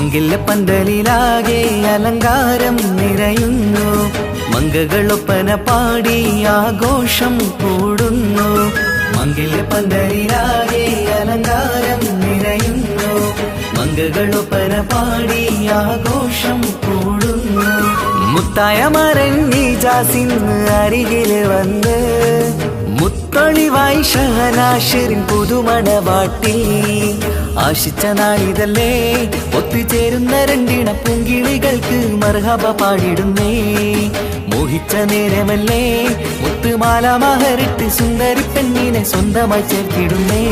മംഗല്യപ്പന്തലിലാകെ അലങ്കാരം നിറയുന്നു. മംഗകളൊപ്പന പാടി ആഘോഷം കൂടുന്നു. മംഗല്യപ്പന്തലിലാകെ അലങ്കാരം നിറയുന്നു. മംഗകളൊപ്പന പാടി ആഘോഷം കൂടുന്നു. മുത്തായ മരഞ്ഞിജാസിന്ന് അരികില് വന്ന് മുത്തൊളിവായി ഷഹനാഷിറിൻ പുതുമണവാട്ടി. ആശിച്ച നാളിതല്ലേ ഒത്തുചേരുന്ന രണ്ടിണ പൂങ്കിളികൾക്ക് മർഹബ പാടിടുന്നേ. മോഹിച്ച നേരമല്ലേ മുത്തുമാല മഹറിട്ട് സുന്ദരി പെണ്ണിനെ സ്വന്തമായി ചേർത്തിടുന്നേ.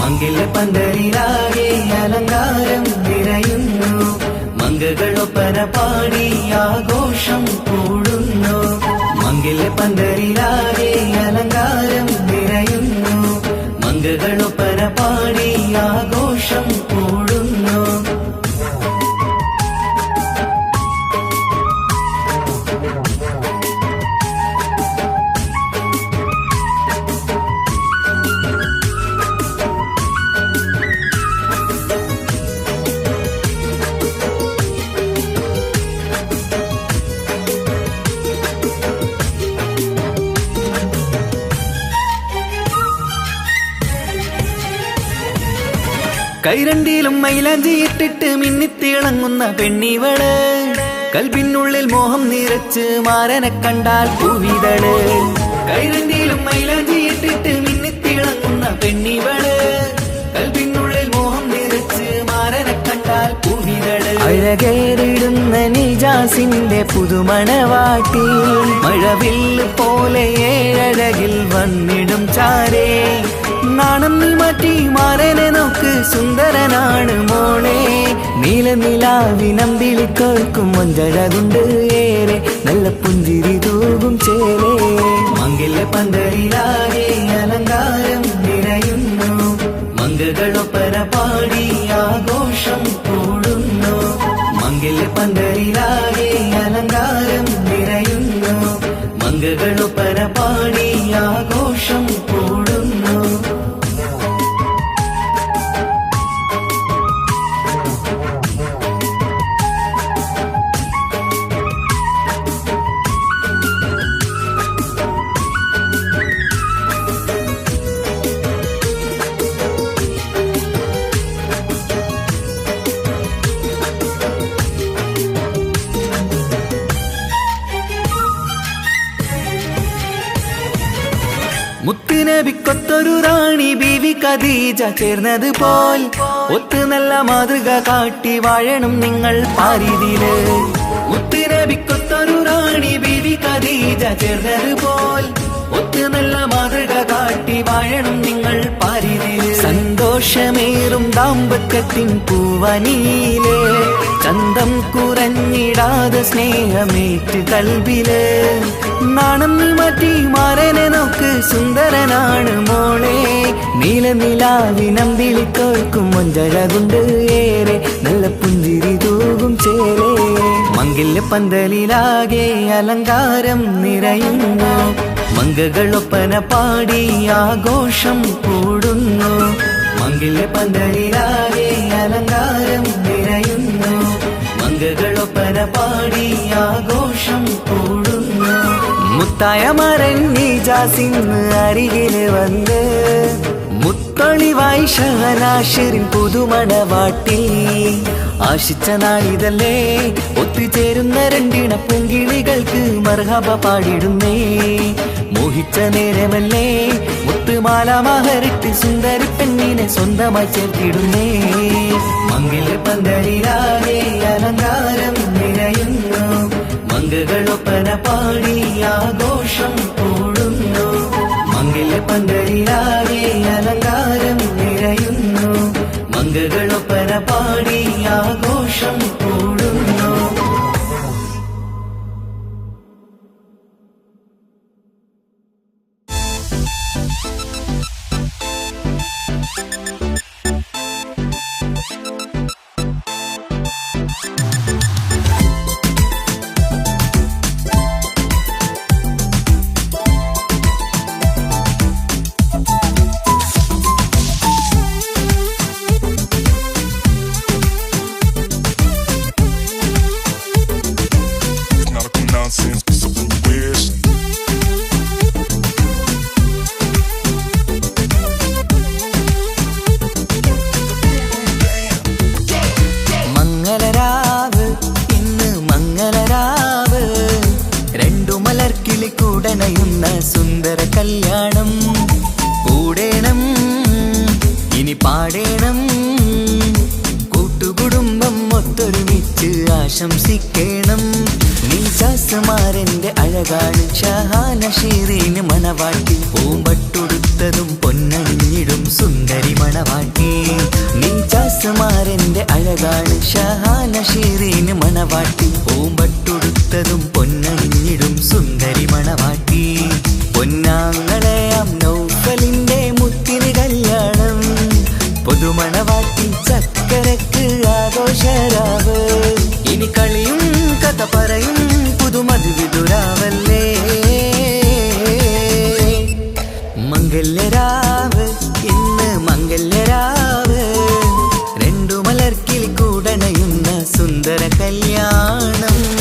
മംഗല്യപ്പന്തലിലാകെ അലങ്കാരം നിറയുന്നു. മംഗകളൊപ്പന പാടി ആഘോഷം കൂടുന്നു. മംഗല്യപ്പന്തലിലാകെ അലങ്കാരം നിറയുന്നു. മംഗകളൊപ്പന പാടി ആഘോഷം കൂടുന്നു. കൈരണ്ടിയിലും മൈലാഞ്ചി ഇട്ടിട്ട് മിന്നിത്തിളങ്ങുന്ന പെണ്ണിവള്. കൽബിനുള്ളിൽ മോഹം നിറച്ച് മാരനെ കണ്ടാൽ പൂവിതള്. കൈരണ്ടിയിലും മൈലാഞ്ചി ഇട്ടിട്ട് മിന്നിത്തിളങ്ങുന്ന പെണ്ണിവള്. കൽബിനുള്ളിൽ മോഹം നിറച്ച് മാരനെ കണ്ടാൽ പൂവിതള്. അഴകേറിടുന്ന നിജാസിന്റെ പുതുമണവാട്ടി. മഴവില്ല് പോലെ ഏഴഴകിൽ വന്നിടും ചാരേ. നാണം നീ മാറ്റി മാരനെ നോക്ക് സുന്ദരനാണ് മോളെ. നീലനിലാവിനമ്പിളി കേൾക്കും മൊഞ്ചഴകുണ്ട് ഏറെ. നല്ല പുഞ്ചിരി തൂകും ചേലേ. മംഗല്യപ്പന്തലിലാകെ അലങ്കാരം നിറയുന്നു. മംഗകളൊപ്പന പാടി ആഘോഷം കൂടുന്നു. മംഗല്യപ്പന്തലിലാകെ അലങ്കാരം നിറയുന്നു. മംഗകളൊപ്പന പാടി ആഘോഷം കൂടുന്നു. മുത്തുനബിക്കൊത്തൊരു റാണി ബീവി ഖദീജ ചേർന്നത് പോൽ ഒത്ത് നല്ല മാതൃക കാട്ടി വാഴണം നിങ്ങൾ പാരിതില്. മുത്തുനബിക്കൊത്തൊരു റാണി ബീവി ഖദീജ ചേർന്നത് പോൽ ഒത്ത് നല്ല മാതൃക കാട്ടി വാഴണം നിങ്ങൾ പാരിതില്. സന്തോഷമേറും ദാമ്പത്യത്തിൻ പൂവനിയില് ചന്തം കുറഞ്ഞിടാതെ സ്നേഹമേറ്റ് കൽബില്. നാണം നീ മാറ്റി മാരനെ നോക്ക് സുന്ദരനാണ് മോളെ. നീലനിലാവിനമ്പിളി കേൾക്കും മൊഞ്ചഴകുണ്ട് ഏറെ. നല്ല പുഞ്ചിരി തൂകും ചേലേ. മംഗല്യപ്പന്തലിലാകെ അലങ്കാരം നിറയുന്നു. മംഗകളൊപ്പന പാടി ആഘോഷം കൂടുന്നു. മംഗല്യപ്പന്തലിലാകെ അലങ്കാരം നിറയുന്നു. മംഗകളൊപ്പന പാടി ആഘോഷം കൂടുന്നു. മുത്തായ മരഞ്ഞിജാസിന്ന് അരികില് വന്ന് മുത്തൊളിവായി ഷഹനാഷിറിൻ പുതുമണവാട്ടി. ആശിച്ച നാളിതല്ലേ ഒത്തുചേരുന്ന രണ്ടിണ പൂങ്കിളികൾക്ക് മർഹബ പാടിടുന്നേ. മോഹിച്ച നേരമല്ലേ മുത്തുമാല മഹറിട്ട് സുന്ദരി പെണ്ണിനെ സ്വന്തമായി ചേർത്തിടുന്നേ. മംഗല്യപ്പന്തലിലാകെ അലങ്കാരം നിറയുന്നു. മംഗകളൊപ്പന പാടി ആഘോഷം കൂടുന്നു. മംഗല്യപ്പന്തലിലാകെ അലങ്കാരം നിറയുന്നു. മംഗകളൊപ്പന പാടി ആഘോഷം കൂടുന്നു. ആശംസിക്കണം. നീജാസുമാരന്റെ അഴകാണ് ഷഹാന ഷീറീന് മണവാട്ടി. പൂമ്പട്ടുടുത്തതും പൊന്നണിഞ്ഞിടും സുന്ദരി മണവാട്ടി. നീജാസുമാരന്റെ അഴകാണ് ഷഹാന ഷീറീന് മണവാട്ടി. പൂമ്പട്ടുടുത്തതും പൊന്നണിഞ്ഞിടും സുന്ദരി മണവാട്ടി. പൊന്നാങ്ങളെയാം നൗഫലിന്റെ മുത്തിന് കല്യാണം. പുതുമണവാട്ടി ചക്കരക്ക് ആഘോഷരാവ്. ഇനി കളിയും കഥ പറയും പുതുമധുവിതുരാവല്ലേ. മംഗല്യരാവ് ഇന്ന് മംഗല്യരാവ്. രണ്ടു മലർക്കിൽ കൂടണയുന്ന സുന്ദര കല്യാണം.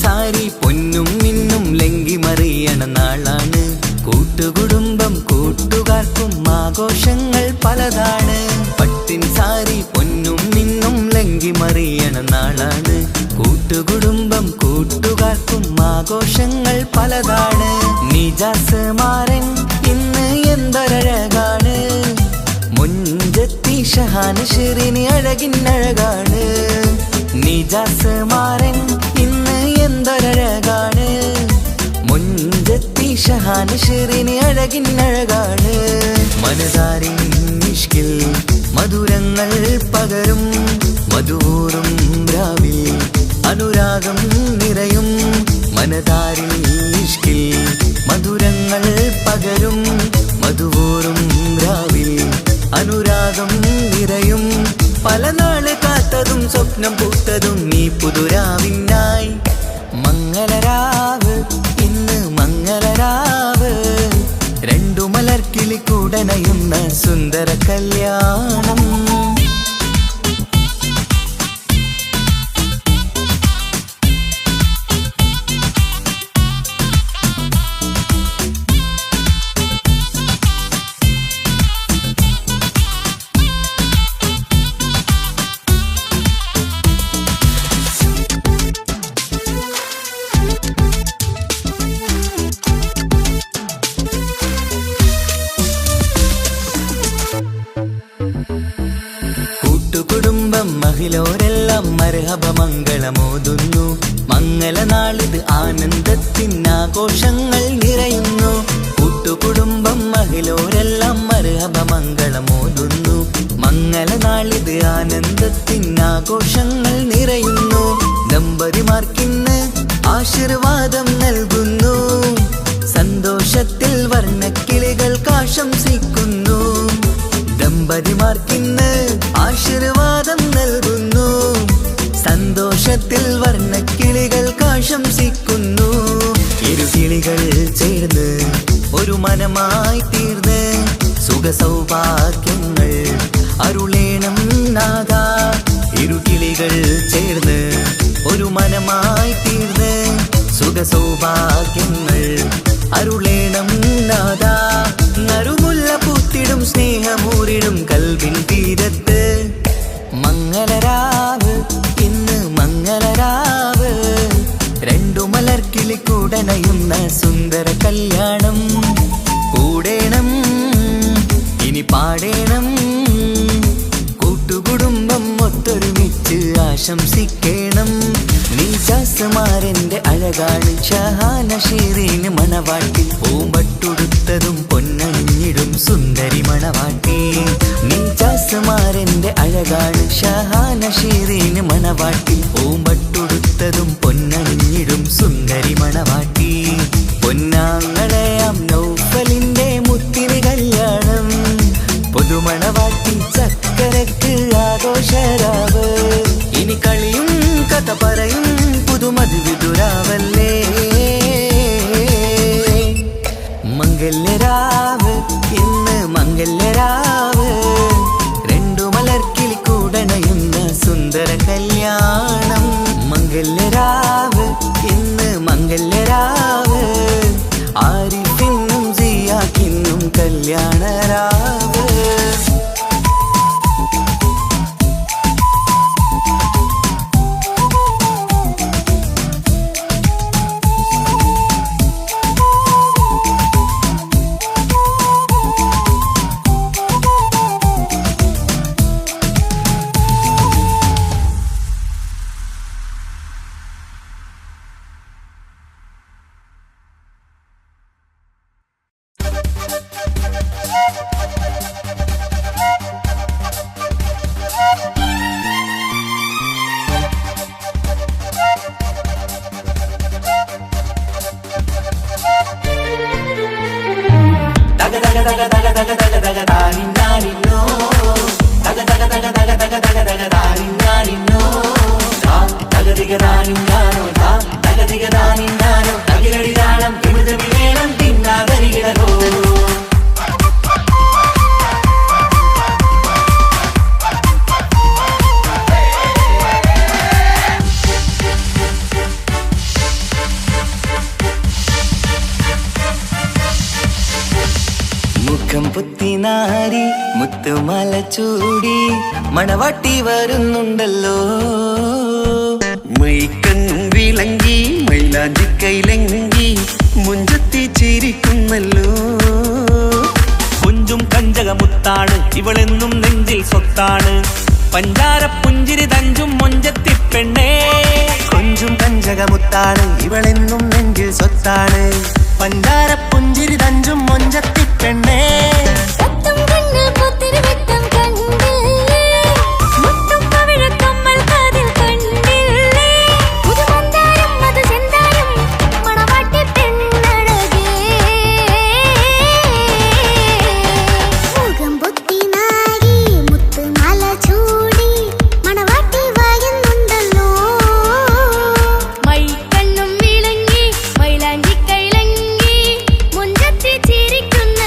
സാരി പൊന്നും മിന്നും ലങ്കി മറിയണ നാളാണ്. കൂട്ടുകുടുംബം കൂട്ടുകാർക്കും ആഘോഷങ്ങൾ പലതാണ്. പട്ടിൻ സാരി പൊന്നും മിന്നും ലങ്കി മറിയണ നാളാണ്. കൂട്ടുകുടുംബം കൂട്ടുകാർക്കും ആഘോഷങ്ങൾ പലതാണ്. നിജാസ് മാരൻ ഇന്ന് എന്തൊരഴകാണ്. മുഞ്ചത്തി ഷഹാന ഷീറിന് അഴകിനഴകാണ്. നിജാസ് മാരൻ ഇന്ന് എന്തൊരഴകാണ്. മുഞ്ചത്തി ഷഹാന ഷീറിന് അഴകിനഴകാണ്. മനതാരിൻ ഇഷ്കിൽ മധുരങ്ങൾ പകരും. മധുവൂറും രാവിൽ അനുരാഗം നിറയും. മനതാരിൻ ഇഷ്കിൽ മധുരങ്ങൾ പകരും. മധുവൂറും രാവിൽ അനുരാഗം നിറയും. പല നാള് കാത്തതും സ്വപ്നം പൂത്തതും നീ പുതുരാവിനായി. മംഗളരാവ് ഇന്ന് മംഗളരാവ്. രണ്ടു മലർക്കിളി കൂടണയുന്ന സുന്ദര കല്യാണം. കൂട്ടുകുടുംബം മഹിളോരെല്ലാം മർഹബ മംഗളമോതുന്നു. മംഗളനാളിത് ആനന്ദത്തിനാഘോഷങ്ങൾ നിറയുന്നു. കൂട്ടുകുടുംബം മഹിളോരെല്ലാം മർഹബ മംഗളമോതുന്നു. മംഗളനാളിത് ആനന്ദത്തിനാഘോഷങ്ങൾ നിറയുന്നു. ദമ്പതിമാർക്കിന്ന് ആശീർവാദം നൽകുന്നു. സന്തോഷത്തിൽ വർണ്ണക്കിളികൾ ആശംസിക്കുന്നു. ദമ്പതിമാർക്കിന്ന് ആശീർവാദം നൽകുന്നു. സന്തോഷത്തിൽ വർണ്ണക്കിളികൾ ആശംസിക്കുന്നു. ഇരുകിളികൾ ചേർന്ന് ഒരു മനമായി തീർന്ന് സുഖസൗഭാഗ്യങ്ങൾ അരുളേണം നാഥ. ഇരുകിളികൾ ചേർന്ന് ഒരു മനമായി തീർന്ന് സുഖസൗഭാഗ്യങ്ങൾ അരുളേണം നാഥ. നറുമുല്ല പൂത്തിടും സ്നേഹമൂരിടും കൽവിൻ തീരത്ത്. മംഗളരാവ് ഇന്ന് മംഗളരാവ്. രണ്ടു മലർക്കിളി കൂടണയുന്ന സുന്ദര കല്യാണം. കൂടേണം ഇനി പാടേണം. കൂട്ടുകുടുംബം ഒത്തൊരുമിച്ച് ആശംസിക്കണം. നീജാസുമാരന്റെ അഴകാണ് ഷഹാന ഷീറീന് മണവാട്ടി. പൂമ്പട്ടുടുത്തതും പൊന്നണിഞ്ഞിടും സുന്ദരി മണവാട്ടി. നീജാസുമാരന്റെ അഴകാണ് ഷഹാന ഷീറീന് മണവാട്ടി. പൂമ്പട്ടുടുത്തതും പൊന്നണിഞ്ഞിടും സുന്ദരി മണവാട്ടി. പൊന്നാങ്ങളെയാം നൗഫലിന്റെ മുത്തിന് കല്യാണം. പുതുമണവാട്ടി ചക്കരക്ക് ആഘോഷരാവ്. ഇനി കളിയും കഥ പറയും പുതുമധുവിതുരാവല്ലേ. മംഗല്യരാവ് ഇന്ന് മംഗല്യരാവ്. രണ്ടു മലർക്കിളി കൂടണയുന്ന സുന്ദര കല്യാണം. മംഗല്യരാവ് ഇന്ന് മംഗല്യരാവ് ആരിഫിനും സിയാക്കിനും കല്യാണരാവ് മുഖം പുത്തിനാരി മുത്തുമല ചൂടി മണവാട്ടി വരുന്നുണ്ടല്ലോ മൈക്കണ്ണും വിളങ്ങി മൈലാഞ്ചി കൈലങ്ങി മുഞ്ചത്തി ചിരിക്കുന്നല്ലോ കുഞ്ചും കഞ്ചകമുത്താണ് ഇവളെന്നും നെഞ്ചിൽ സ്വത്താണ് പഞ്ചാര പുഞ്ചിരി തഞ്ചും മൊഞ്ചത്തി പെണ്ണേ കൊഞ്ചും കഞ്ചകമുത്താണ് ഇവളെന്നും നെഞ്ചിൽ സ്വത്താണ് പഞ്ചാര പുഞ്ചിരി തഞ്ചും മൊഞ്ചത്തി പെണ്ണേ ചിരിക്കുന്നു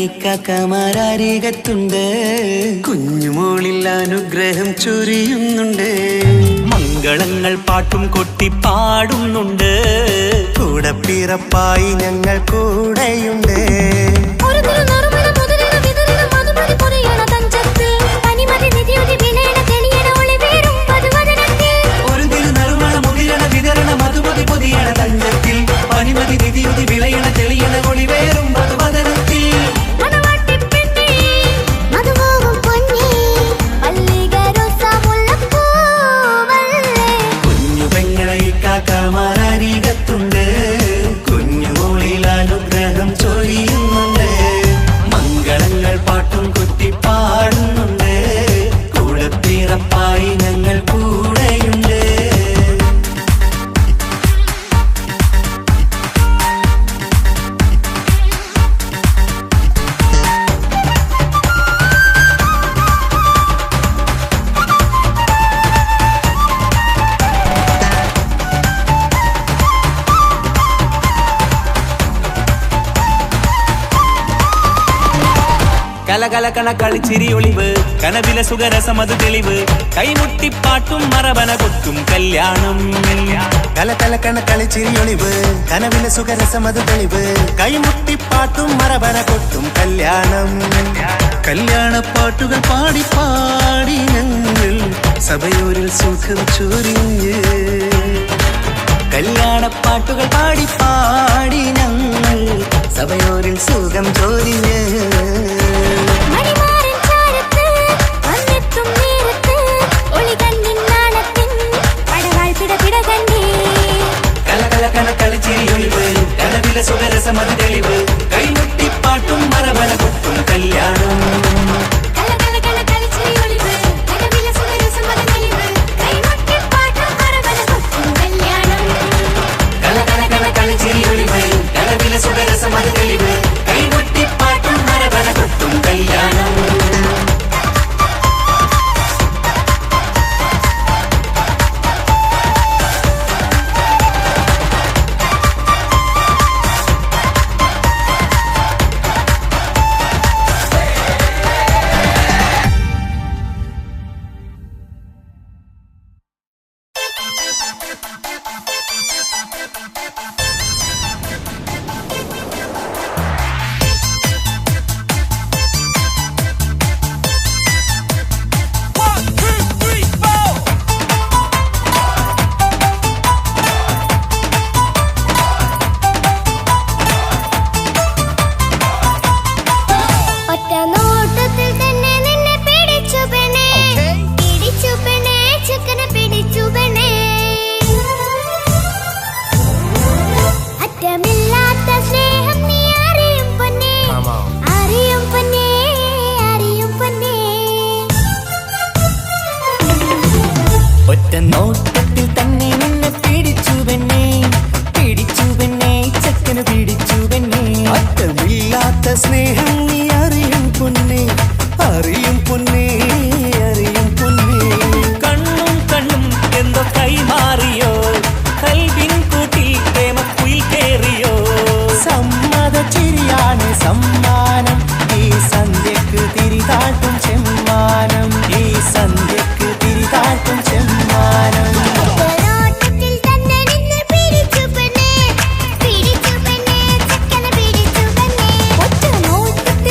ഇക്കാക്കമാരരികത്തുണ്ട്. കുഞ്ഞുമോളിൽ അനുഗ്രഹം ചൊരിയുന്നുണ്ട്. മംഗളങ്ങൾ പാട്ടും കൊട്ടി പാടുന്നുണ്ട്. കൂടെ പിറപ്പായി ഞങ്ങൾ കൂടെയുണ്ട്. ഒരു തിരുനറുമണ മുതിരണ വിതരണ മധുമതി പൊതിയണ തഞ്ചത്തിൽ പനിമതി നിധിയുതി വിളയണ തെളിയണ ഒളിവേറും മധുവദനത്തിൽ. കുഞ്ഞു പെങ്ങളെ ഇക്കാക്കമാരരികത്തുണ്ട്. കുഞ്ഞുമോളിൽ അനുഗ്രഹം ചൊരിയുന്നുണ്ട്. മംഗളങ്ങൾ പാട്ടും കുത്തി പാടുന്നുണ്ട്. കൂടെ പിറപ്പായി ഞങ്ങൾ കൂടെയുണ്ട്. കലകലകണ കളിച്ചിരി ഒളിവ് കനവില സുഖരസമത് തെളിവ് കൈമുട്ടിപ്പാട്ടും മറവന കൊട്ടും കല്യാണം. കലകലക്കണ കളിച്ചിരിയൊളിവ് കനവിലെ സുഖരസമത് തെളിവ് കൈമുട്ടിപ്പാട്ടും മറവന കൊട്ടും കല്യാണം. കല്യാണപ്പാട്ടുകൾ പാടി പാടി ഞങ്ങൾ സഭയൂരിൽ സുഖം ചൊരിഞ്ഞ്. കല്യാണപ്പാട്ടുകൾ പാടി പാടി ഞങ്ങൾ സഭയോരിൽ സുഖം ചോരിഞ്ഞ്. കലകലകണ കളിച്ചിരിയൊളിവ് കനവില സുഖരസമത് തെളിവ് കൈമുട്ടിപ്പാട്ടും മറവന കൊട്ടും കല്യാണം. കലകലകണ കളിച്ചിരിയൊളിവ് കനവില സുഖരസമത് തെളിവ് കൈമുട്ടിപ്പാട്ടും മറവന കൊട്ടും കല്യാണം. ഒറ്റ നോട്ടത്തിൽ തന്നെ നിന്നെ പിടിച്ചു പെണ്ണേ, പിടിച്ചു പെണ്ണേ, ചക്കന് പിടിച്ചു പെണ്ണേ. അറ്റമില്ലാത്ത സ്നേഹം നീ അറിയും പൊന്നേ, അറിയും പൊന്നേ, അറിയും പൊന്നേ. കണ്ണും കണ്ണും എന്തോ കൈമാറിയോ കൽവിൻ കൂട്ടിൽ പ്രേമക്കുയിൽ കേറിയോ. സമ്മത ചിരിയാണ് സമ്മാനം ഈ സന്ധ്യക്ക് തിരിതാട്ടും ചെമ്മാനം, ഈ സന്ധ്യക്ക് തിരിതാട്ടും ചെമ്മാനം. ഒറ്റ നോട്ടത്തിൽ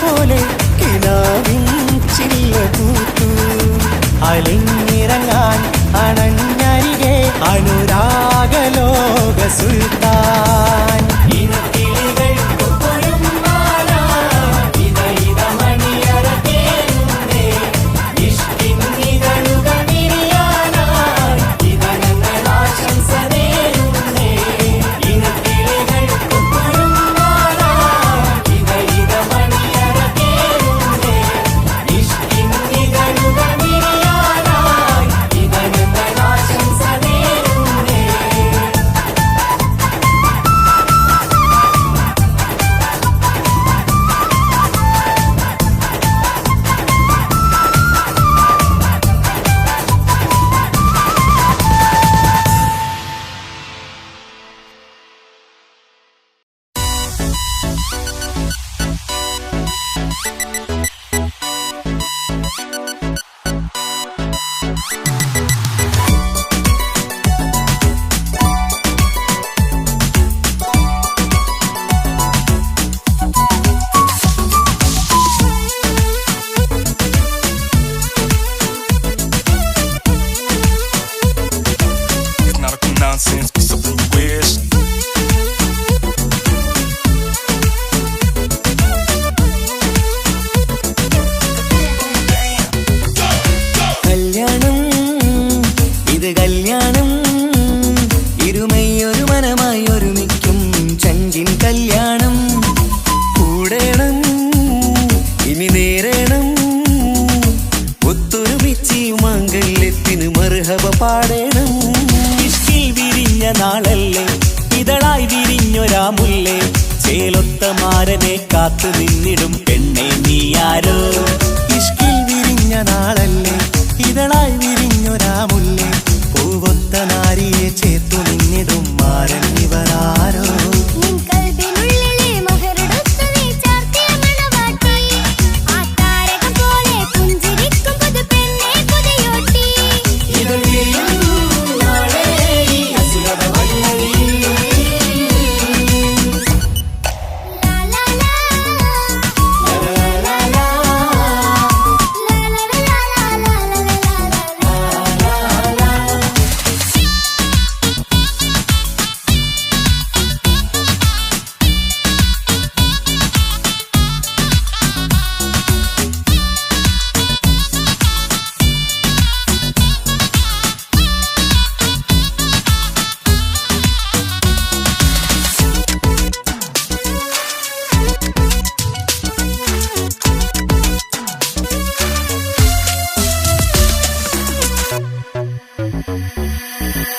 പോലെ കിനാവിൻ ചില്ല പൂത്തു. അലിഞ്ഞിറങ്ങാൻ അണഞ്ഞരികെ അനുരാഗലോക സുൽത്താൻ. പാടേണം. ഇഷ്കിൽ വിരിഞ്ഞ നാളല്ലേ ഇതളായി വിരിഞ്ഞൊരാ മുല്ലേ, ചേലൊത്ത മാരനെ കാത്തു നിന്നിടും പെണ്ണെ നീയാരോ. ഇഷ്കിൽ വിരിഞ്ഞ നാളല്ലേ ഇതളായി വിരിഞ്ഞൊരാ മുല്ലേ, പൂവൊത്ത നാരിയെ ചേർത്തു നിന്നിടും മാരൻ ഇവരാരോ.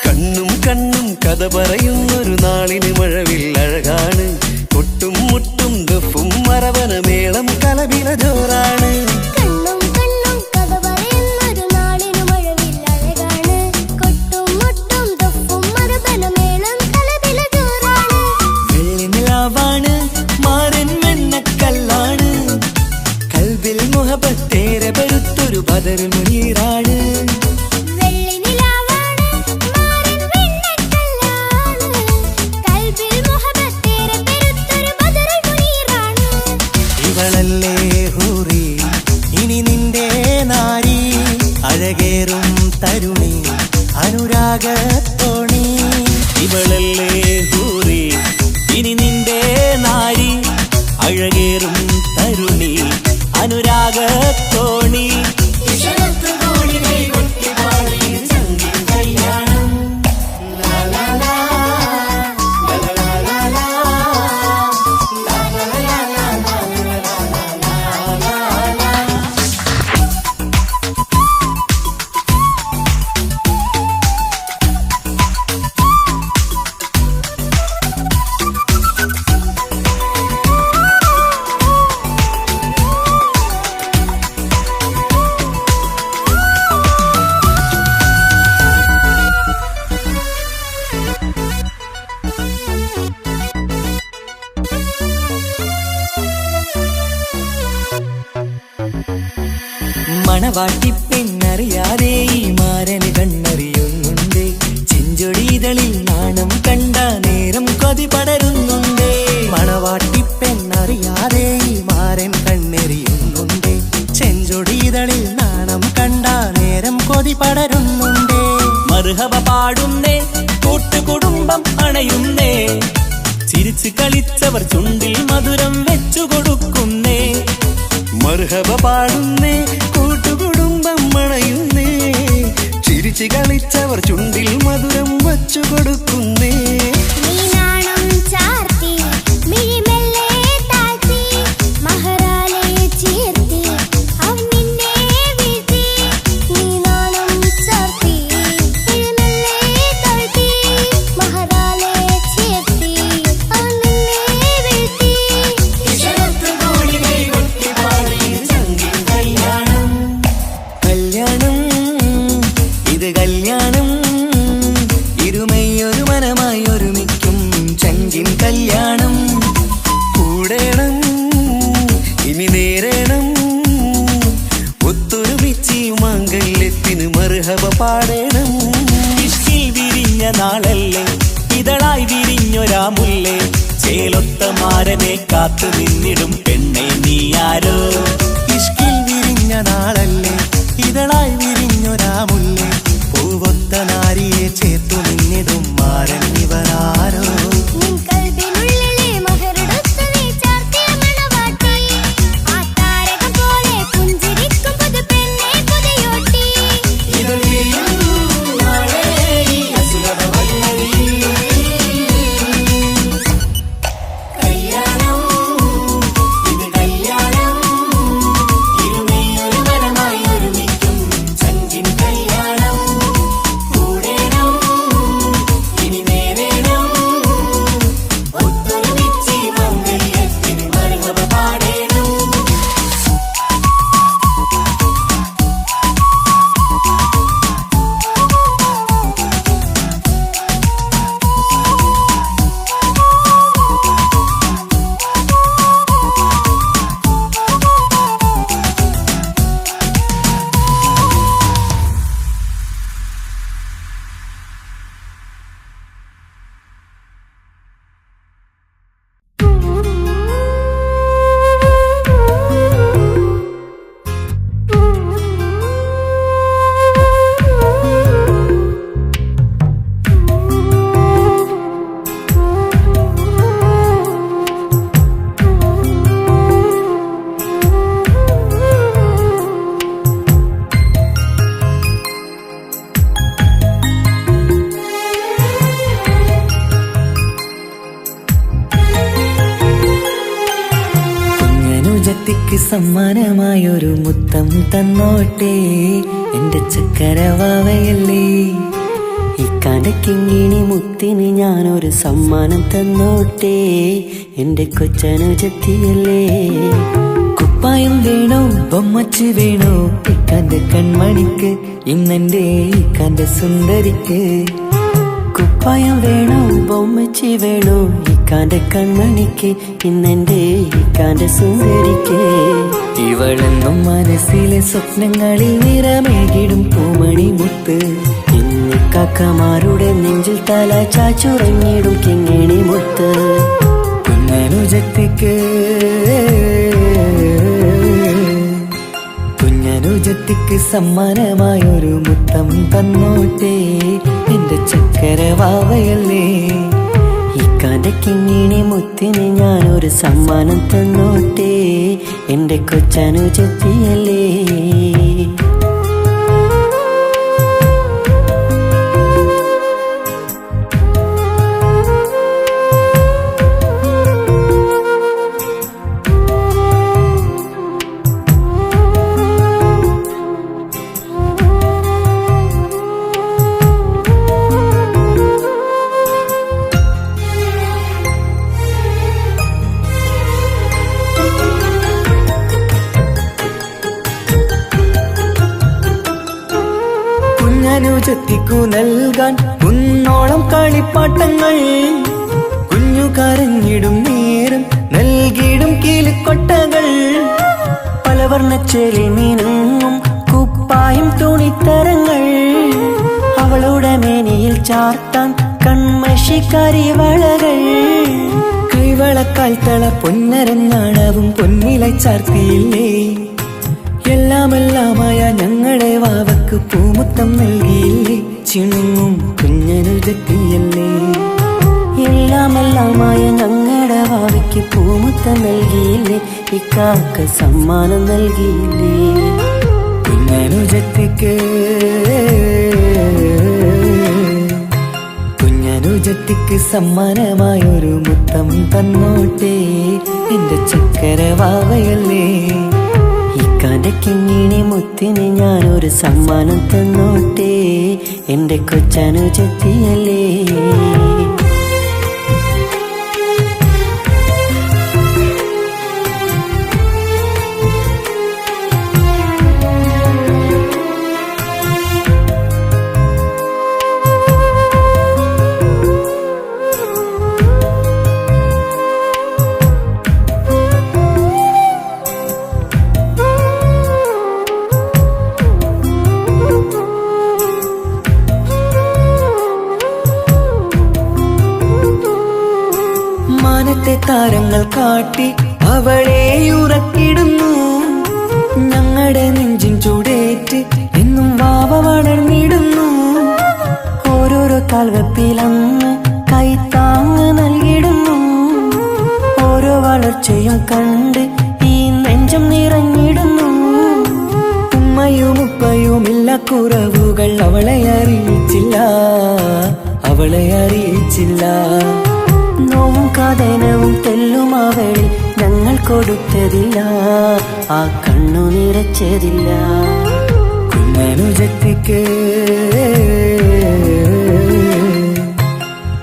കണ്ണും കണ്ണും കഥ പറയുന്നൊരു നാളിന് മഴവിൽ അഴകാണ്, കൊട്ടും മുട്ടും ദഫും മറവന മേളം കലപില ജോറാണ്. വെള്ളിനിലാവാണ് മാരൻ വെണ്ണക്കല്ലാണ്, കൽബിൽ മുഹബത്തേറെ പെരുത്തൊരു ബദർ മുനീറാണ്. ഇവളല്ലേ ഹൂറി ഇനി നിന്റെ നാരി, അഴകേറും തരുണി അനുരാഗത്തോണി. ഇവളല്ലേ ഹൂറി ഇനി നിന്റെ നാരി, അഴകേറും തരുണി അനുരാഗത്തോണി. മണവാട്ടി പെണ്ണറിയാതെ ഈ മാരന് കണ്ണറിയുന്നുണ്ട്, ചെഞ്ചൊടിതളിൽ നാണം കണ്ട നേരം കൊതി പടരുന്നുണ്ട്. മണവാട്ടി പെണ്ണറിയാതെ ഈ മാരൻ കണ്ണെ മധുരം വെച്ചു കൊടുക്കുന്നേ. മർഹബ പാടുന്നേ, കൂട്ടുകുടുംബം മണയുന്നേ. ചിരിച്ചു കളിച്ചവർ ചുണ്ടിൽ മധുരം വച്ചു കൊടുക്കുന്നേ. കല്യാണം കൂടേണം, ഇനി നേരേണം. ഒത്തൊരുമിച്ച് മാംഗല്യത്തിന് മർഹബ പാടേണം. ഇഷ്കിൽ വിരിഞ്ഞ നാളല്ലേ, ഇതളായി വിരിഞ്ഞൊരാ മുല്ലേ. ചേലൊത്ത മാരനെ കാത്തു നിന്നിടും പെണ്ണെ നീയാരോ. ഇഷ്കിൽ വിരിഞ്ഞ നാളല്ലേ, ഇതളായി വിരിഞ്ഞൊരാ മുല്ലേ. പൂവൊത്ത നാരിയെ ചേർത്തു നിന്നിടും മാരൻ ഇവരാരോ. സമ്മാനമായൊരു മുത്തം തന്നോട്ടെ എന്റെ ചക്കരവാവയല്ലേ. ഇക്കാന്റെ കിങ്ങിണി മുത്തിന് ഞാനൊരു സമ്മാനം തന്നോട്ടെ എന്റെ കൊച്ചനുജത്തിയല്ലേ. കുപ്പായം വേണോ ബൊമ്മച്ച് വേണോ ഇക്കാന്റെ കൺമണിക്ക്, ഇന്നെന്റെ ഇക്കാന്റെ സുന്ദരിക്ക്. കുപ്പായം വേണോ ബൊമ്മച്ചി വേണോ ഇക്കാന്റെ കൺമണിക്ക്, ഇന്നെന്റെ ഇക്കാന്റെ സുന്ദരിക്ക്. ഇവളെന്നും മനസ്സിലെ സ്വപ്നങ്ങളിൽ നിറമേകിടും പൂമണി മുത്ത്. ഇന്നിക്കാക്കമാരുടെ നെഞ്ചിൽ തല ചാച്ചുറങ്ങിടും കിങ്ങിണി മുത്ത്. കുഞ്ഞനുജത്തിക്ക് കുഞ്ഞനുജത്തിക്ക് സമ്മാനമായൊരു മുത്തം തന്നോട്ടെ എന്റെ ചക്കരവാവയല്ലേ. ഇക്കാന്റെ കിങ്ങിണി മുത്തിന് ഞാനൊരു സമ്മാനം തന്നോട്ടെ എന്റെ കൊച്ചനുജത്തിയല്ലേ. കുഞ്ഞനുജത്തിക്കു നൽകാൻ കുന്നോളം കളിപ്പാട്ടങ്ങൾ. കുഞ്ഞു കരഞ്ഞിടും നേരം നൽകിയിടും കീലിക്കൊട്ടകൾ. പലവർണ്ണച്ചേലി മീനുങ്ങും കുപ്പായും തുണിത്തരങ്ങൾ. അവളുടെ മേനിയിൽ ചാർത്താൻ കൺമഷിക്കാരി വളകൾ. കൈവളക്കാൽ തള പൊന്നരഞ്ഞാണവും പൊന്നില ചാർത്തിയില്ലേ. എല്ലാമെല്ലാമായ ഞങ്ങളുടെ വാവക്ക് പൂമുത്തം നൽകിയില്ലേ. ചിണുങ്ങും കുഞ്ഞനുജത്തിയല്ലേ. എല്ലാമെല്ലാമായ ഞങ്ങളുടെ വാവയ്ക്ക് പൂമുത്തം നൽകിയില്ലേ, ഇക്കാക്ക സമ്മാനം നൽകിയില്ലേ. കുഞ്ഞനുജത്തിക്ക് സമ്മാനമായൊരു മുത്തം തന്നോട്ടെ, എന്റെ ചക്കര വാവയല്ലേ. ഇക്കാന്റെ കിങ്ങിണി മുത്തിന് ഞാനൊരു സമ്മാനം തന്നോട്ടെ, എന്റെ കൊച്ചനുജത്തിയല്ലേ. മാനത്തെ താരങ്ങൾ കാട്ടി അവളെ ഉറക്കിടുന്നു, ഞങ്ങളുടെ നെഞ്ചിൻ ചൂടേറ്റ് എന്നും വാവ വളർന്നിടുന്നു. ഓരോരോ കാൽവെപ്പിലന്ന് കൈത്താങ്ങ് നൽകിടുന്നു, ഓരോ വളർച്ചയും കണ്ട് ഈ നെഞ്ചം നിറഞ്ഞിടുന്നു. ഉമ്മയും ഉപ്പയുമില്ല കുറവുകൾ അവളെ അറിയിച്ചില്ല, അവളെ അറിയിച്ചില്ല. നോവും കഥനവും തെല്ലും അവളിൽ ഞങ്ങൾ കൊടുത്തതില്ല, ആ കണ്ണു നിറച്ചതില്ല.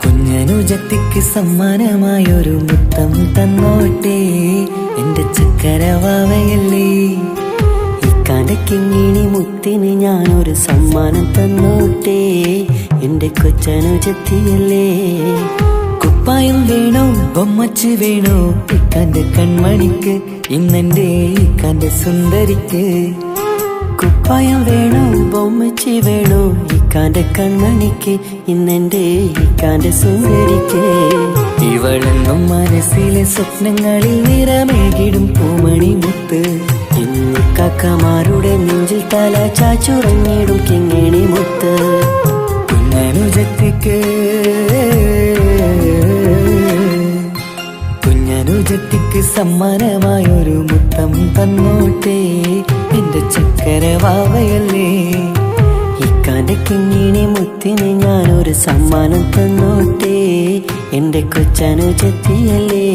കുഞ്ഞനുജത്തിക്ക് സമ്മാനമായൊരു മുത്തം തന്നോട്ടെ, എന്റെ ചക്കര വാവയല്ലേ. ഇക്കാന്റെ കിങ്ങിണി മുത്തിന് ഞാനൊരു സമ്മാനം തന്നോട്ടെ, എന്റെ കൊച്ചനുജത്തിയല്ലേ. കുപ്പായം വേണോ ബൊമ്മച്ച് വേണോ ഇക്കാന്റെ കൺമണിക്ക്, ഇന്നെന്റെ ഇക്കാന്റെ സുന്ദരിക്ക്. കുപ്പായം വേണോ ബൊമ്മച്ച് വേണോ ഇക്കാന്റെ കൺമണിക്ക്, ഇന്നെന്റെ ഇക്കാന്റെ സുന്ദരിക്ക്. ഇവളെന്നും മനസ്സിലെ സ്വപ്നങ്ങളിൽ നിറമേകിടും പൂമണി മുത്ത്, ഇന്ന് കാക്കമാരുടെ നെഞ്ചിൽ തല ചാച്ചുറങ്ങിടും കിങ്ങിണി മുത്ത്. കുഞ്ഞനുജത്തിക്ക് സമ്മാനമായൊരു മുത്തം തന്നോട്ടെ, എന്റെ ചക്കര വാവയല്ലേ. ഇക്കാന്റെ കിങ്ങിണി മുത്തിന് ഞാനൊരു സമ്മാനം തന്നോട്ടെ, എന്റെ കൊച്ചനുജത്തിയല്ലേ.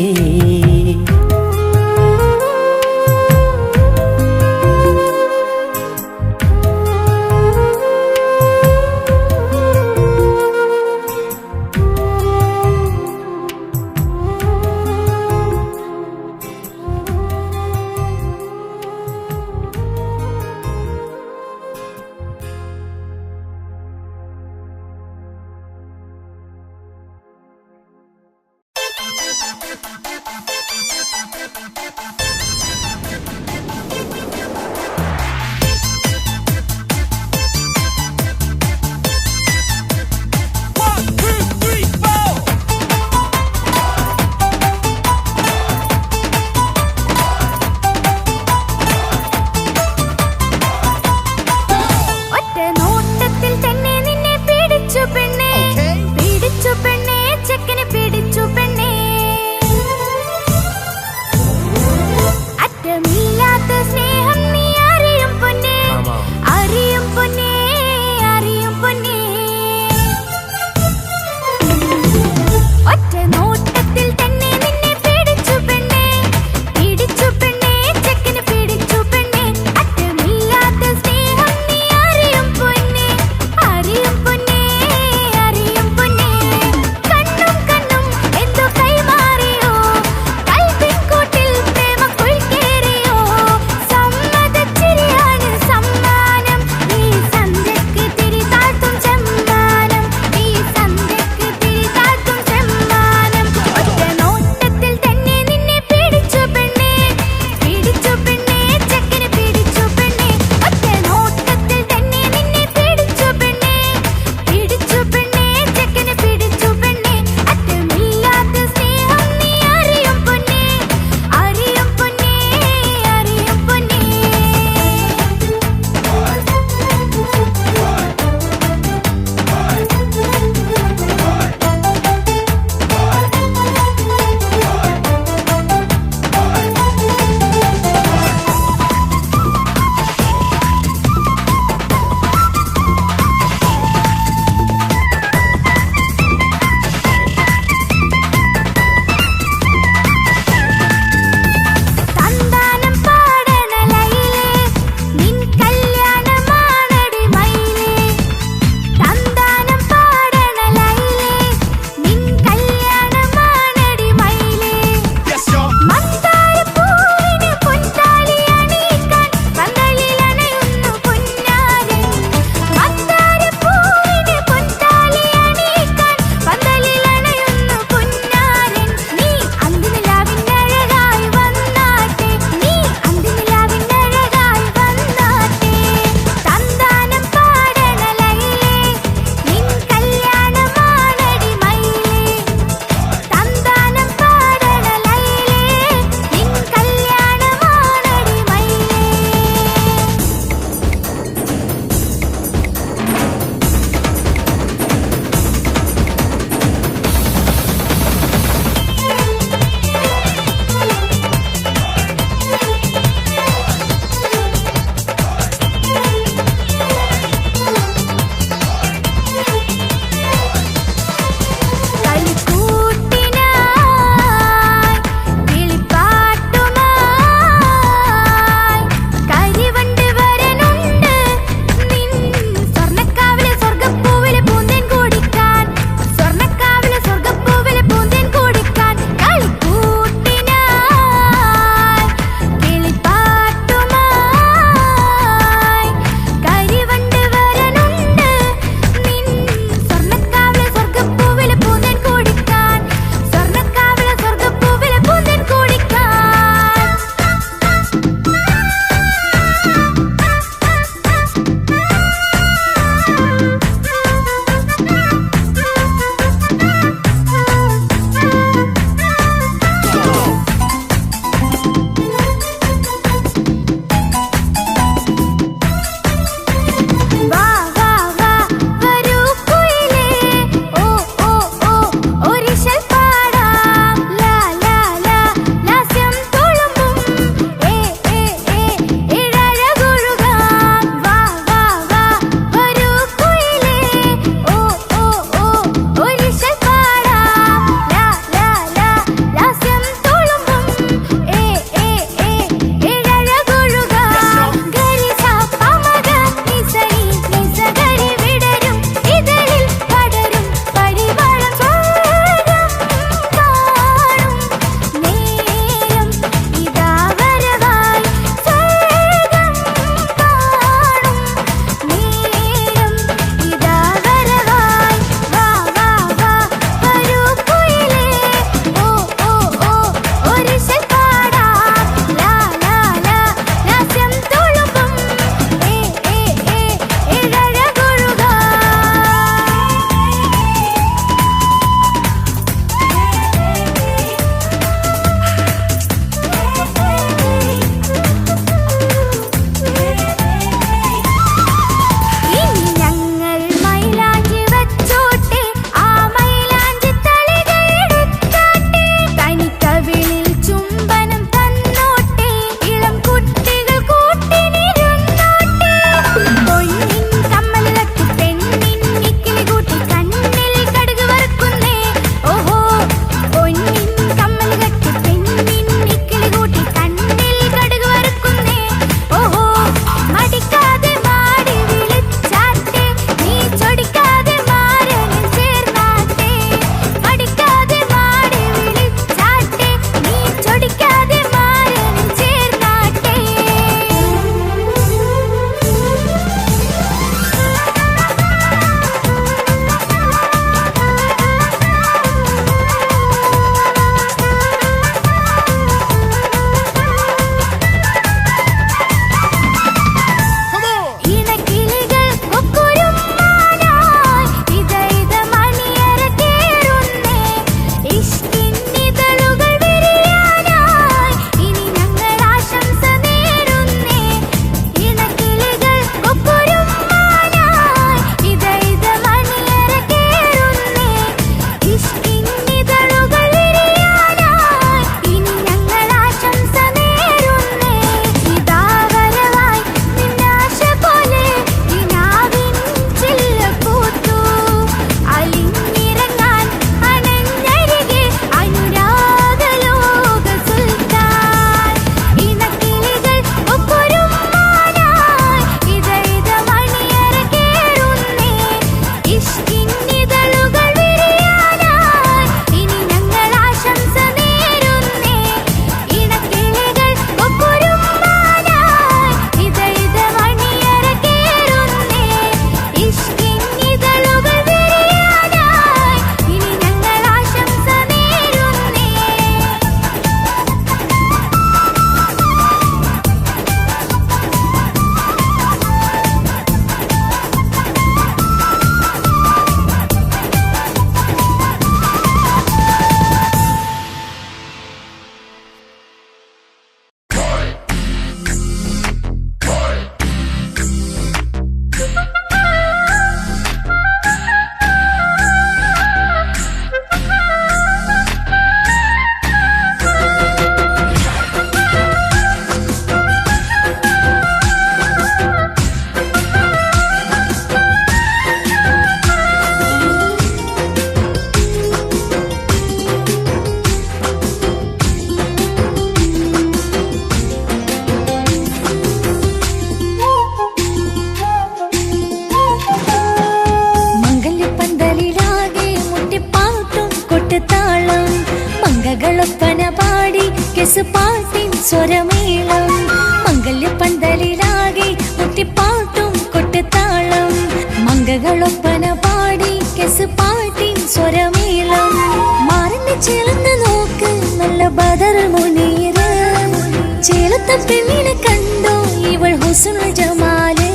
പെണ്ണിനെ കണ്ടോ ഇവൾ ഹുസ്നുൽ ജമാല്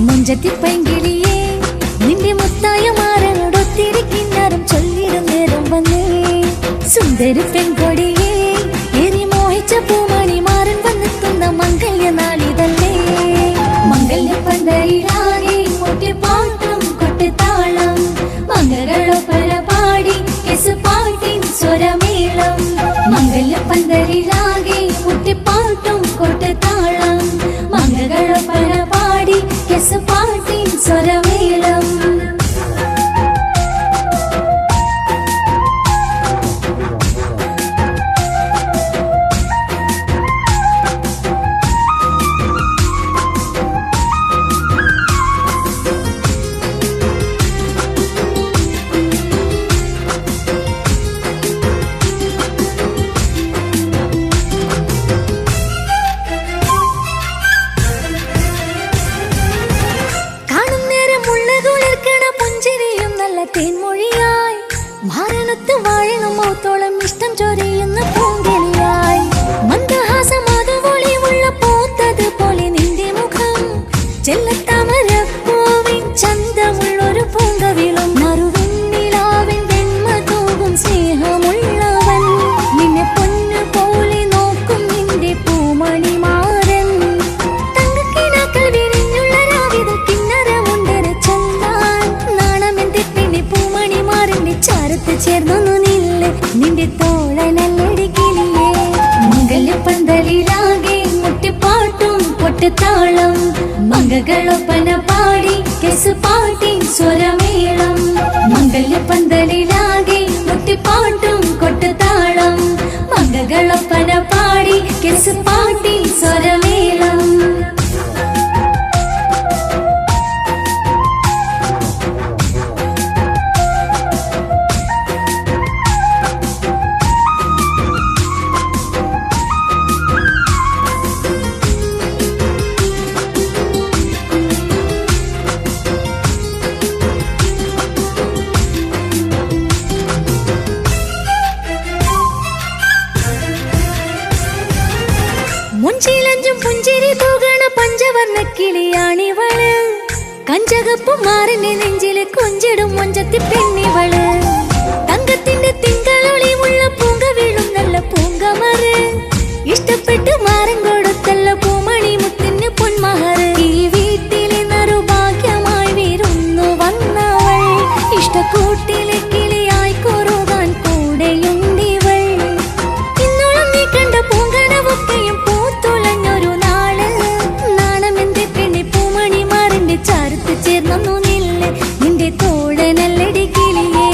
മുഞ്ചത്തി പൈങ്കിളിയേ നിന്റെ മുത്തായ മാറനോടൊത്തിരിക്കിന്നാരും ചൊല്ലിടും നേരം വന്നേ സുന്ദരി പെൺകൊടിയേ ഏറി മോഹിച്ച പൂമണി മാറൻ വന്നെത്തുന്ന മംഗല്യ നാളിതല്ലേ മംഗല്യ പന്തലിലാകെ കൊട്ടിപ്പാട്ടും കൊട്ടിത്താളം മംഗളൊപ്പന പാടി കെസുപാട്ടിൻ സ്വരമേളം മംഗല്യ പന്തലിലാകെ കൊട്ടിപ്പാട്ടും കൊട്ടിത്താളം മംഗളൊപ്പന പാടി കെസുപാട്ടിൻ സ്വരമേളം തേൻമൊഴിയായി മാരണത്ത് വാഴണം മൗത്തോളം ഇഷ്ടം ചൊരിയുന്ന പൂങ്കിളിയായി മന്ദഹാസമാതുവൊളിയുള്ള പോത്തത് പോലെ നിന്റെ മുഖം ചെല്ലത്താമരപ്പൂവിൻ ചന്തമുള്ളൊരു പൂങ്കവിളും നറുവെണ്ണിലാവിൻ വെണ്മ തൂകും സ്നേഹമുള്ളവൻ നിന്നെ പൊന്നു പോലെ നോക്കും നിന്റെ പൂമണി മാറൻ തങ്കക്കിനാക്കൾ വിരിഞ്ഞുള്ള രാവിതൽ കിന്നരമുണ്ടര ചന്താൻ നാണമെന്റെ പെണ്ണി പൂമണി മാറിന്റെ ചാരത്ത് ചേർന്നു നില്ല് നിന്റെ തോളനല്ലടിക്കില്ലേ മംഗല്യ പന്തലിലാകെ മുട്ടിപ്പാട്ടും കൊട്ടിത്താളം മംഗളൊപ്പന പാടി കെസുപാട്ടിൻ സ്വരമേളം മംഗല്യ പന്തലിലാകെ മുട്ടിപ്പാട്ടും കൊട്ടിത്താളം മംഗളൊപ്പന പാടി കെസുപാട്ടിൻ സ്വരമേളം മുഞ്ചിലഞ്ചും പുഞ്ചിരി തൂകണ പഞ്ചവർണ്ണ കിളിയാണിവള് കഞ്ചകപ്പു മാറിന്റെ നെഞ്ചില് കൊഞ്ചിടും മൊഞ്ചത്തി പെണ്ണിവള് തങ്കത്തിന്റെ തിങ്കളൊളിവുള്ള പൂങ്ക വീഴും നല്ല പൂങ്കമറ് ഇഷ്ടപ്പെട്ട് മാറൻ കൊടുത്തല്ല പൂമണി മുത്തിന് പൊന്മഹറ് ഈ വീട്ടിലെ നറുഭാഗ്യമായി വീരുന്നു വന്നവൾ ഇഷ്ടക്കൂട്ടിലെ കിളിയായി കൊറുകാൻ കൂടെയുണ്ടിവൾ ഇന്നോളം നീ കണ്ട പൂങ്കണവൊക്കെയും പൂത്തുലഞ്ഞൊരു നാള് നാണമെന്റെ പെണ്ണി പൂമണി മാറിന്റെ ചാരത്ത് ചേർന്നു നില്ല് നിന്റെ തോളനല്ലടി കിളിയേ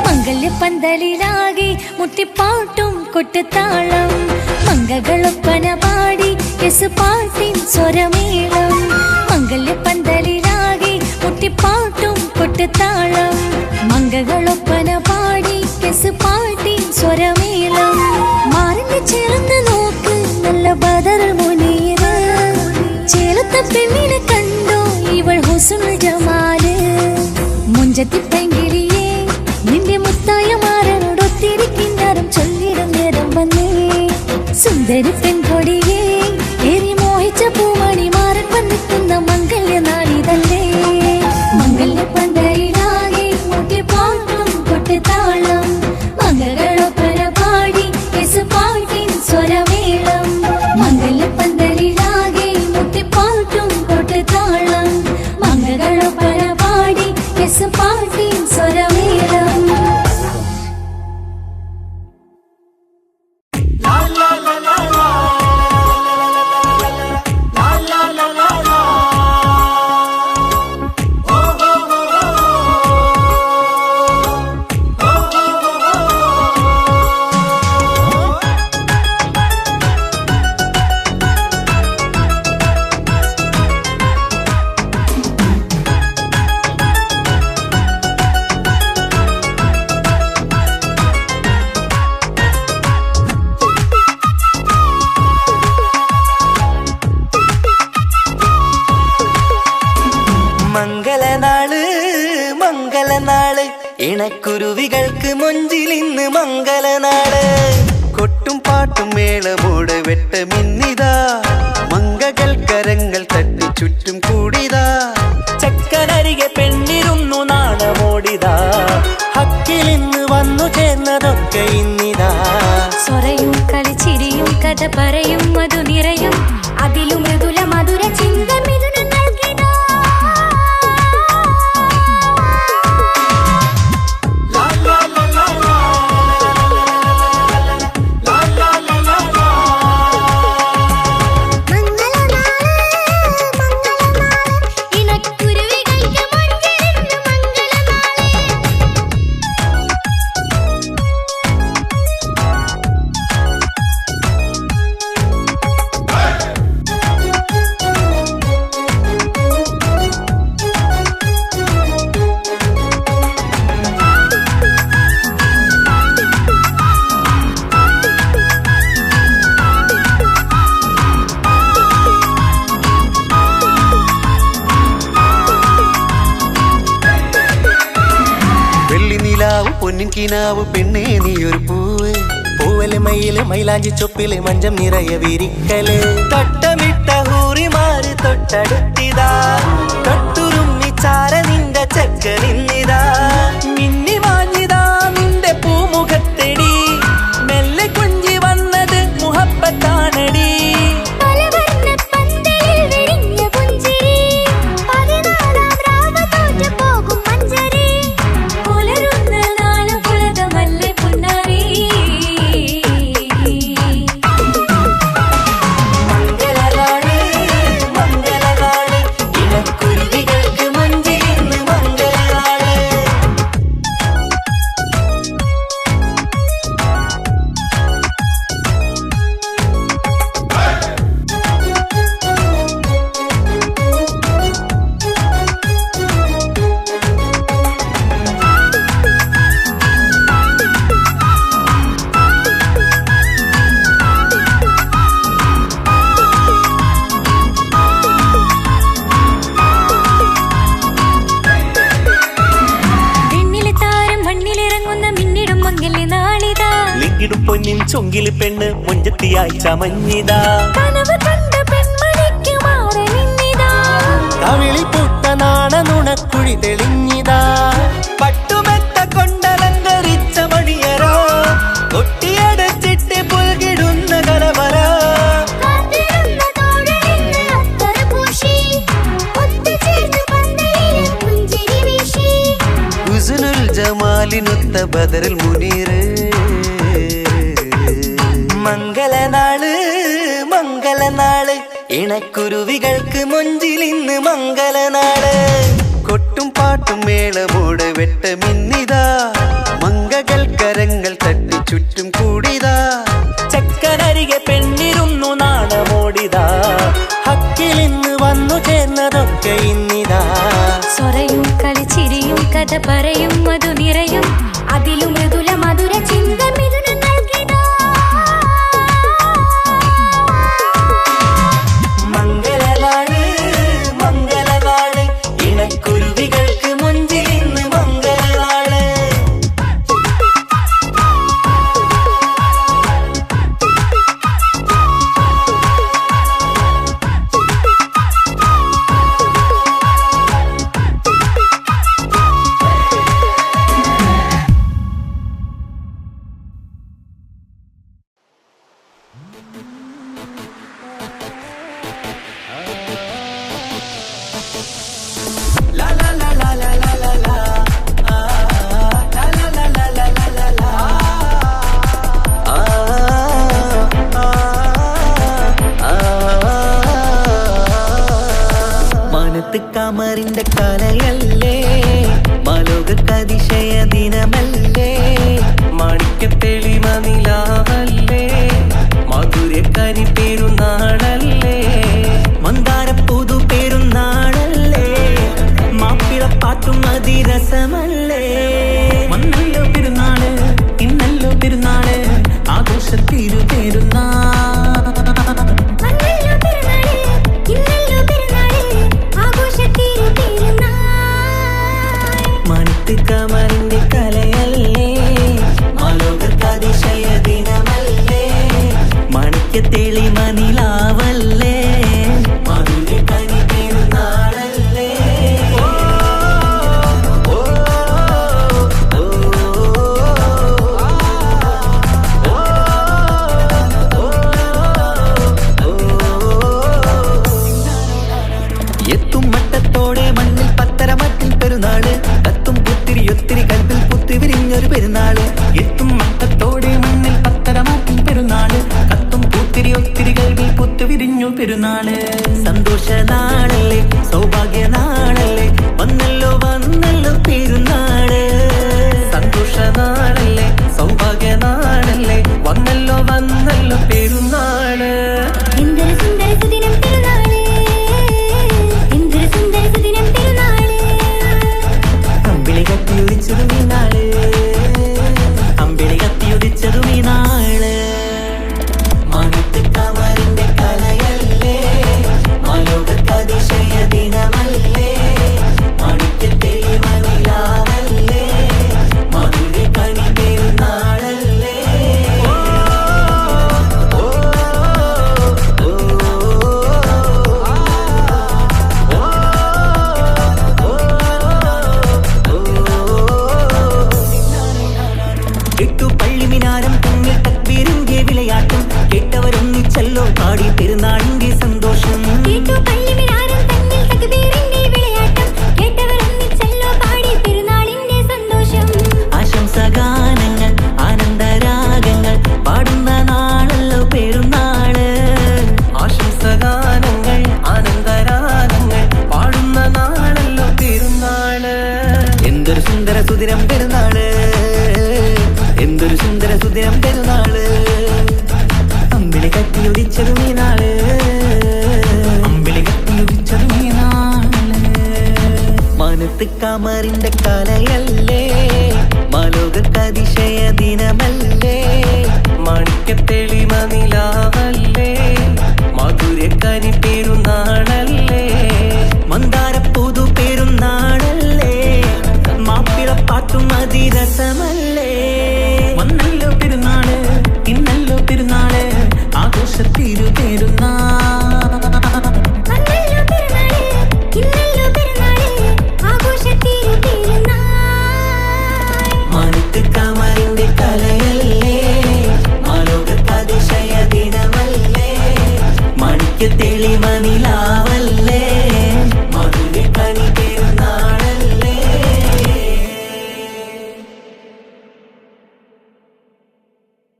മംഗല്യ പന്തലിലാകെ മുട്ടിപ്പാട്ടും കൊട്ടിത്താളം മംഗളൊപ്പന പാടി കെസുപാട്ടിൻ സ്വരമേളം മംഗല്യ പന്തലിലാകെ മുട്ടിപ്പാട്ടും കൊട്ടിത്താളം മംഗളൊപ്പന പാടി കെസുപാട്ടിൻ സ്വരമേളം മാറിന്റെ ചേർന്ന് നോക്ക് നല്ല ബദറുൽ മുനീറ് ചേലത്ത പെണ്ണിനെ കണ്ടോ ഇവൾ ഹുസ്നുൽ ജമാല് മുഞ്ചത്തി പൈങ്കിളിയേ നിന്റെ മുത്തായ മാറനോടൊത്തിരിക്കിന്നാരും ചൊല്ലിടും നേരം വന്നേ സുന്ദരി പെൺകൊടിയേ ഏറി മോഹിച്ച പൂമണി മാറൻ വന്നെത്തുന്ന മംഗല്യ നാളിതല്ലേ മംഗല്യ പന്തലിലാകെ മുട്ടിപ്പാട്ടും കൊട്ടിത്താളം മംഗളൊപ്പന പാടി കെസുപാട്ടിൻ സ്വരമേളം മംഗല്യ പന്തലിലാകെ മുട്ടിപ്പാട്ടും കൊട്ടിത്താളം മംഗളൊപ്പന പാടി കെസുപാട്ടിൻ സ്വരമേളം മംഗളനാള് ഇണക്കുരുവികൾക്ക് മൊഞ്ചിലിന്ന് മംഗളനാള് കൊട്ടും പാട്ടും മേളമോട് വെട്ടമിന്നിതാ പൊന്നിൻ കിനാവ് പെണ്ണേ നീ ഒരു പൂവ്. പൂവല് മയില് മൈലാഞ്ചി ചൊപ്പില് മഞ്ചം നിറയെ വിരിക്കല്. തൊട്ടമിട്ട ഹൂറിമാര് തൊട്ടടുത്തിതാ, തൊട്ടുരുമ്മി ചാര നിന്റെ ചക്ക നിന്നിതാ. മിന്നി മാഞ്ഞിതാ നിന്റെ പൂമുഖത്തെടി, മെല്ലെ കുഞ്ചി വന്നത് മുഹബത്താണടി. പൊന്നിൻ ചൊങ്കില് പെണ്ണ് മുഞ്ചത്തിയായി ചമഞ്ഞിതാ, കവിളിൽ പൂത്ത നാണ നുണക്കുഴി തെളിഞ്ഞിതാ. പട്ടുമെത്ത കൊണ്ടലങ്കരിച്ച മണിയരോ, കൊട്ടിയടച്ചിട്ട് പുൽകിടുന്ന കലവര. ഹുസ്നുൽ ജമാലിനൊത്ത ബദറുൽ മുനീറ്. മംഗളനാള് മംഗളനാള്, ഇണക്കുരുവികൾക്ക് മൊഞ്ചിലിന്ന് മംഗളനാള്. കൊട്ടും പാട്ടും മേളമോട് വെട്ടമിന്നിതാ, മംഗകൾ കരങ്ങൾ തട്ടി ചുറ്റും കൂടിതാ. ചക്കനരികെ പെണ്ണിരുന്നു നാണമോടിതാ, ഹക്കിലിന്ന് വന്നു ചേർന്നതൊക്കെ ഇന്നിതാ. സ്വറയും കളിച്ചിരിയും കഥ പറയും മധു നിറയും, അതിലും മൃദുല മധുര ചിന്ത മിഥുന നൽകിതാ. മംഗളനാള് മംഗളനാള്, ഇണക്കുരുവികൾക്ക് മുഞ്ചിലിന്ന് മംഗളനാള്. കമറിന്റെ കലയല്ലേ, മാലോകതിശയ ദിനമല്ലേ, മാണിക്യത്തെളിമ നിലാവല്ലേ, മാധുര്യക്കരി പെരുന്നാളല്ലേ, മന്ദാര പുതു പെരുന്നാളല്ലേ, മാപ്പിളപ്പാട്ടും അതിരസമല്ലേ. വന്നല്ലോ പെരുന്നാള് ഇന്നല്ലോ പെരുന്നാള്, ആഘോഷത്തിരു പെരുന്നാൾ. കമറിന്റെ കലയല്ലേ, മാലോകതിശയ ദിനമല്ലേ, മാണിക്യത്തെളിമ നിലാവല്ലേ, മാധുര്യക്കരി പെരുന്നാളല്ലേ. എത്തും മട്ടത്തോടെ മണ്ണിൽ പത്തരമറ്റിൽ പെരുന്നാള്, കത്തും പുത്തിരി ഒത്തിരി കൽപ്പിൽ പുത്തി വിരിഞ്ഞൊരു പെരുന്നാള്. എത്തും മട്ടത്തോടെ മണ്ണിൽ പത്തരമറ്റിൽ പെരുന്നാള്, കത്തും പുത്തിരി ഒത്തിരി കൽപ്പിൽ പുത്തി വിരിഞ്ഞു പെരുന്നാള്. സന്തോഷ നാളല്ലേ സൗഭാഗ്യ നാളല്ലേ, വന്നല്ലോ വന്നല്ലോ പെരുന്നാള്. സന്തോഷ നാളല്ലേ സൗഭാഗ്യ നാളല്ലേ, വന്നല്ലോ വന്നല്ലോ പെരുന്നാള്. അമ്പിളി കത്തിയുദിച്ചതും ഈ നാള്, അമ്പിളി കത്തിയുദിച്ചതും ഈ നാള്. മാനത്ത് കമറിന്റെ കലയല്ലേ, മാലോകതിശയ ദിനമല്ലേ, മാണിക്യത്തെളിമ നിലാവല്ലേ. കാമറിന്റെ കലയല്ലേ മാലോകതിശയ ദിനമല്ലേ മാണിക്യത്തെളിമ നിലാവല്ലേ മധുരക്കനി പെരുന്നാളല്ലേ മന്ദാര പുതു പെരുന്നാളല്ലേ മാപ്പിളപ്പാട്ടും അതിരസമല്ലേ വന്നല്ലോ പെരുന്നാള് ഇന്നല്ലോ പെരുന്നാള് ആഘോഷത്തിരു കാമറിന്റെ കലയല്ലേ മാലോകതിശയ ദിനമല്ലേ മാണിക്യത്തെളിമ നിലാവല്ലേ